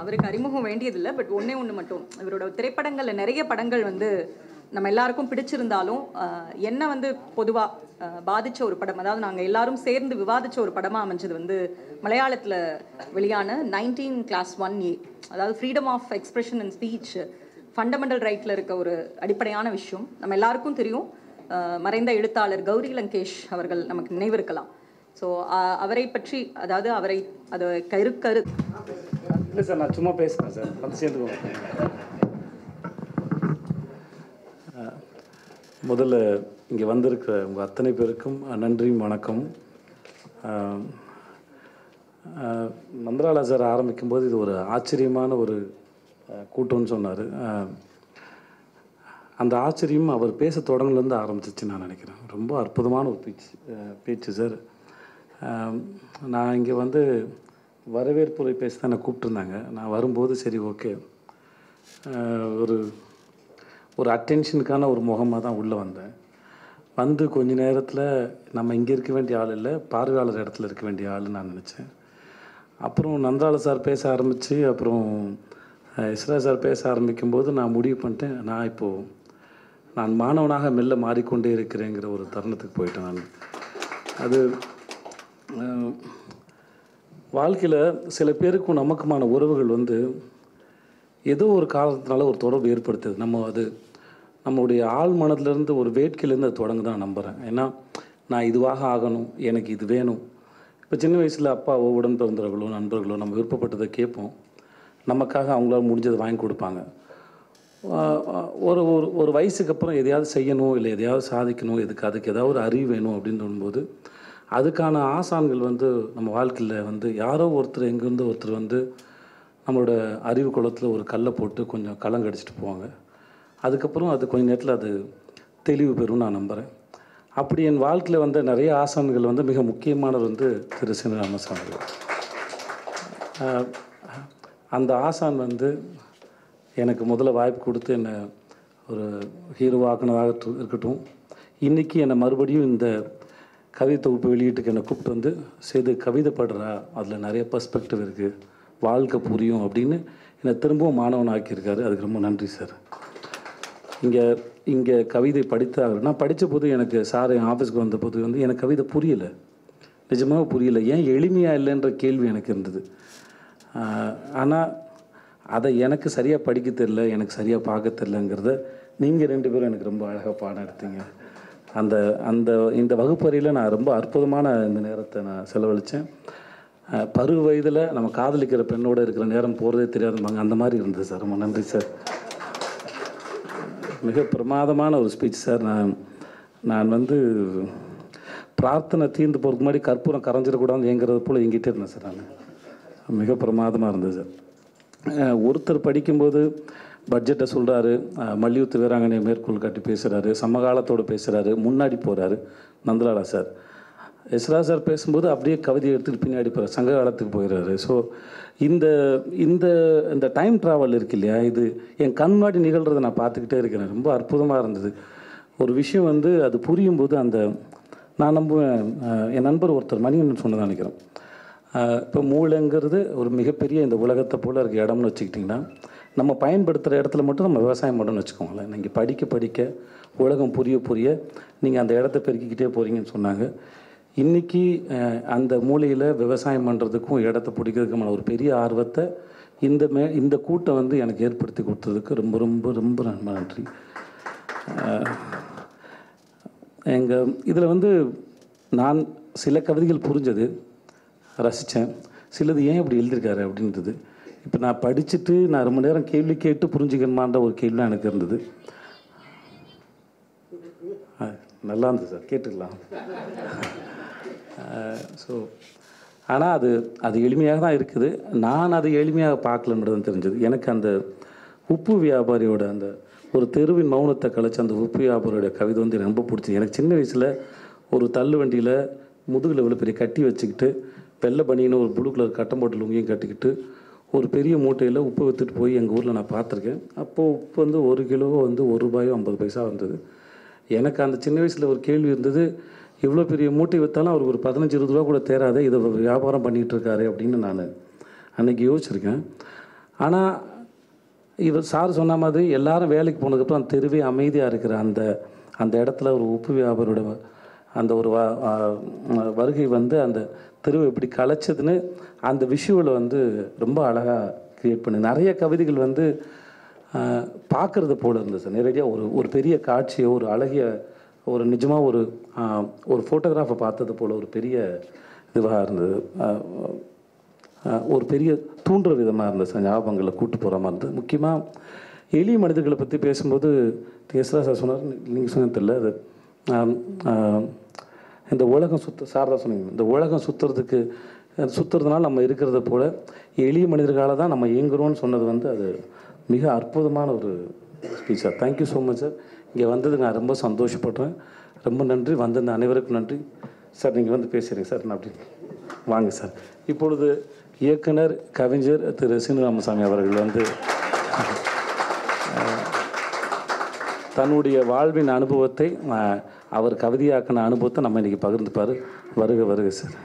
அவருக்கு அறிமுகம் வேண்டியதில்லை. பட் ஒன்றே ஒன்று மட்டும், இவரோட திரைப்படங்களில் நிறைய படங்கள் வந்து நம்ம எல்லாருக்கும் பிடிச்சிருந்தாலும் என்ன வந்து பொதுவாக பாதித்த ஒரு படம், அதாவது நாங்கள் எல்லாரும் சேர்ந்து விவாதித்த ஒரு படமாக அமைஞ்சது வந்து மலையாளத்தில் வெளியான 19+1A. அதாவது freedom of expression and speech fundamental ரைட்டில் இருக்க ஒரு அடிப்படையான விஷயம். நம்ம எல்லாருக்கும் தெரியும், மறைந்த எழுத்தாளர் கௌரி லங்கேஷ் அவர்கள் நமக்கு நினைவிருக்கலாம். ஸோ அவரை பற்றி, அதாவது அவரை அதை கரு இல்லை சார், நான் சும்மா பேசுகிறேன் சார், வந்து சேர்ந்துக்கோங்க. முதல்ல இங்கே வந்திருக்கிற உங்கள் அத்தனை பேருக்கும் நன்றியும் வணக்கம். மந்திராலா சார் ஆரம்பிக்கும்போது இது ஒரு ஆச்சரியமான ஒரு கூட்டம்னு சொன்னார். அந்த ஆச்சரியம் அவர் பேச தொடங்கிலேருந்து ஆரம்பிச்சிச்சு நான் நினைக்கிறேன். ரொம்ப அற்புதமான ஒரு பேச்சு சார். நான் இங்கே வந்து வரவேற்புரை பேச தான் என்னை கூப்பிட்டுருந்தாங்க. நான் வரும்போது சரி ஓகே, ஒரு அட்டென்ஷனுக்கான ஒரு முகமாக தான் உள்ளே வந்தேன். வந்து கொஞ்ச நேரத்தில் நம்ம இங்கே இருக்க வேண்டிய ஆள் இல்லை, பார்வையாளர் இடத்துல இருக்க வேண்டிய ஆள்னு நான் நினச்சேன். அப்புறம் நந்தாள சார் பேச ஆரம்பித்து, அப்புறம் இஸ்ரா சார் பேச ஆரம்பிக்கும்போது நான் முடிவு பண்ணிட்டேன், நான் மாணவனாக மெல்ல மாறிக்கொண்டே இருக்கிறேங்கிற ஒரு தருணத்துக்கு போயிட்டேன். நான் அது வாழ்க்கையில் சில பேருக்கும் நமக்குமான உறவுகள் வந்து ஏதோ ஒரு காரணத்தினால ஒரு தொடர்பு ஏற்படுத்துது. நம்மளுடைய ஆள் மனதிலேருந்து ஒரு வேட்கையிலேருந்து அது தொடங்க தான் நம்புகிறேன். ஏன்னா நான் இதுவாக ஆகணும், எனக்கு இது வேணும். இப்போ சின்ன வயசில் அப்பாவோ உடன் பிறந்தவர்களோ நண்பர்களோ நம்ம விருப்பப்பட்டதை கேட்போம், நமக்காக அவங்களால முடிஞ்சதை வாங்கி கொடுப்பாங்க. ஒரு வயசுக்கு அப்புறம் எதையாவது செய்யணும், இல்லை எதையாவது சாதிக்கணும், அதுக்கு ஏதாவது ஒரு அறிவு வேணும் அப்படின்னு தோணும்போது அதுக்கான ஆசான்கள் வந்து நம்ம வாழ்க்கையில் வந்து யாரோ ஒருத்தர், எங்கேருந்து ஒருத்தர் வந்து நம்மளோட அறிவு குளத்தில் ஒரு கல்லை போட்டு கொஞ்சம் கலங்கடிச்சிட்டு போவாங்க. அதுக்கப்புறம் அது கொஞ்சம் நேரத்தில் அது தெளிவு பெறும் நான் நம்புகிறேன். அப்படி என் வாழ்க்கையில் வந்து நிறைய ஆசான்கள் வந்து மிக முக்கியமானவர் வந்து திரு சின்ன ராமசாமி. அந்த ஆசான் வந்து எனக்கு முதல்ல வாய்ப்பு கொடுத்து என்னை ஒரு ஹீரோவாக்குனதாக இருக்கட்டும், இன்றைக்கி என்னை மறுபடியும் இந்த கவிதை தொகுப்பு வெளியீட்டுக்கு என்னை கூப்பிட்டு வந்து செய்து கவிதை படுறா, அதில் நிறைய பர்ஸ்பெக்டிவ் இருக்குது, வாழ்க்கை புரியும் அப்படின்னு என்னை திரும்பவும் மாணவன் ஆக்கியிருக்காரு. அதுக்கு ரொம்ப நன்றி சார். இங்கே கவிதை படித்தாக நான் படித்த போது எனக்கு சார் என் ஆஃபீஸ்க்கு வந்த போது வந்து எனக்கு கவிதை புரியலை, நிஜமாக புரியலை. ஏன் எளிமையாக இல்லைன்ற கேள்வி எனக்கு இருந்தது. ஆனால் அதை எனக்கு சரியாக படிக்க தெரில, எனக்கு சரியாக பார்க்க தெரிலங்கிறத நீங்கள் 2 பேரும் எனக்கு ரொம்ப அழகாக பாடம் எடுத்தீங்க. இந்த வகுப்பறையில் நான் ரொம்ப அற்புதமான இந்த நேரத்தை நான் செலவழித்தேன். பருவ வயதில் நம்ம காதலிக்கிற பெண்ணோடு இருக்கிற நேரம் போகிறதே தெரியாதுமாங்க, அந்த மாதிரி இருந்தது சார். ரொம்ப நன்றி சார். மிக பிரமாதமான ஒரு ஸ்பீச் சார். நான் வந்து பிரார்த்தனை தீர்ந்து போகிறதுக்கு முன்னாடி கற்பூரம் கரைஞ்சிடக்கூடாது ஏங்கிறது போல் எங்கிட்டே இருந்தேன் சார். நான் மிக பிரமாதமாக இருந்தது சார். ஒருத்தர் படிக்கும்போது பட்ஜெட்டை சொல்கிறாரு, மல்யுத்த வீராங்கனையை மேற்கோள் காட்டி பேசுகிறாரு, சமகாலத்தோடு பேசுகிறாரு, முன்னாடி போகிறாரு நந்தலாலா சார். எஸ்ரா சார் பேசும்போது அப்படியே கவிதை எடுத்துகிட்டு பின்னாடி போகிறார், சங்க காலத்துக்கு போயிடுறாரு. ஸோ இந்த டைம் ட்ராவல் இருக்கு இல்லையா, இது என் கண் முன்னாடி நிகழ்கிறத நான் பார்த்துக்கிட்டே இருக்கிறேன். ரொம்ப அற்புதமாக இருந்தது. ஒரு விஷயம் வந்து அது புரியும் போது நான் நம்புவேன். என் நண்பர் ஒருத்தர் மணிகண்டன் சொன்னதான் நினைக்கிறேன், இப்போ மூளைங்கிறது ஒரு மிகப்பெரிய இந்த உலகத்தை போல் இருக்க இடம்னு வச்சுக்கிட்டிங்கன்னா, நம்ம பயன்படுத்துகிற இடத்துல மட்டும் நம்ம விவசாயம் பண்ணணும்னு வச்சுக்கோங்களேன். நீங்கள் படிக்க உலகம் புரிய நீங்கள் அந்த இடத்த பெருக்கிக்கிட்டே போகிறீங்கன்னு சொன்னாங்க. இன்றைக்கி அந்த மூலையில் விவசாயம் பண்ணுறதுக்கும் இடத்த பிடிக்கிறதுக்குமான ஒரு பெரிய ஆர்வத்தை இந்த கூட்டம் வந்து எனக்கு ஏற்படுத்தி கொடுத்ததுக்கு ரொம்ப ரொம்ப ரொம்ப நன்றி. இதில் வந்து நான் சில கவிதைகள் புரிஞ்சது, ரசித்தேன். சிலது ஏன் இப்படி எழுதியிருக்காரு அப்படின்றது. இப்போ நான் படிச்சுட்டு நான் ரொம்ப நேரம் கேள்வி கேட்டு புரிஞ்சுக்கணுமான்ற ஒரு கேள்வி எனக்கு இருந்தது. நல்லா இருந்தது சார், கேட்டுக்கலாம். ஸோ ஆனால் அது எளிமையாக தான் இருக்குது. நான் அதை எளிமையாக பார்க்கலன்றது தெரிஞ்சது. எனக்கு அந்த உப்பு வியாபாரியோட அந்த ஒரு தெருவின் மௌனத்தை கழிச்சு அந்த உப்பு வியாபாரியோட கவிதை வந்து எனக்கு ரொம்ப பிடிச்சி. எனக்கு சின்ன வயசில் ஒரு தள்ளு வண்டியில் முதுகில் இவ்வளோ பெரிய கட்டி வச்சுக்கிட்டு வெள்ளை பனின்னு ஒரு ப்ளூ கலர் கட்டம் போட்டு லுங்கியும் கட்டிக்கிட்டு ஒரு பெரிய மூட்டையில் உப்பு விற்றுட்டு போய் எங்கள் ஊரில் நான் பார்த்துருக்கேன். அப்போது உப்பு வந்து 1 கிலோ வந்து ₹1.50 வந்தது. எனக்கு அந்த சின்ன வயசில் ஒரு கேள்வி இருந்தது, இவ்வளோ பெரிய மூட்டை விற்றாலும் அவருக்கு ஒரு 15-20 ரூபா கூட தேராதே, இதை வியாபாரம் பண்ணிகிட்டு இருக்காரு அப்படின்னு நான் அன்றைக்கி யோசிச்சிருக்கேன். ஆனால் இவர் சார் சொன்ன மாதிரி எல்லாரும் வேலைக்கு போனதுக்கப்புறம் அந்த தெருவே அமைதியாக இருக்கிற அந்த இடத்துல ஒரு உப்பு வியாபாரோட அந்த ஒரு வருகை வந்து அந்த தெருவை எப்படி கலைச்சதுன்னு அந்த விஷுவலை வந்து ரொம்ப அழகாக க்ரியேட் பண்ணி நிறைய கவிதைகள் வந்து பார்க்குறது போல் இருந்தது சார். நேரடியாக ஒரு பெரிய காட்சியை ஒரு அழகிய ஒரு நிஜமாக ஒரு ஃபோட்டோகிராஃபை பார்த்தது போல் ஒரு பெரிய இதுவாக இருந்தது. ஒரு பெரிய தூண்டுற விதமாக இருந்தது சார். ஞாபகங்களை கூட்டு போகிற மாதிரி இருந்தது. முக்கியமாக எளிய மனிதர்களை பற்றி பேசும்போது தேசரா சார் சொன்னார், நீங்கள் சொன்னது தெரியல, அது இந்த உலகம் சாரதா சொன்னீங்க, இந்த உலகம் சுற்றுறதுனால நம்ம இருக்கிறத போல் எளிய மனிதர்களால் தான் நம்ம இயங்குறோம்னு சொன்னது வந்து அது மிக அற்புதமான ஒரு speech sir. Thank you so much sir. இங்கே வந்தது நான் ரொம்ப சந்தோஷப்படுறேன். ரொம்ப நன்றி. வந்திருந்த அனைவருக்கும் நன்றி சார். நீங்கள் வந்து பேசுகிறீங்க சார். நான் அப்படி வாங்க சார். இப்பொழுது இயக்குனர் கவிஞர் திரு சீனிவாசசாமி அவர்கள் வந்து தன்னுடைய வாழ்வின் அனுபவத்தை அவர் கவிதையாக்கின அனுபவத்தை நம்ம இன்றைக்கி பகிர்ந்துப்பார். வருக வருக சார்.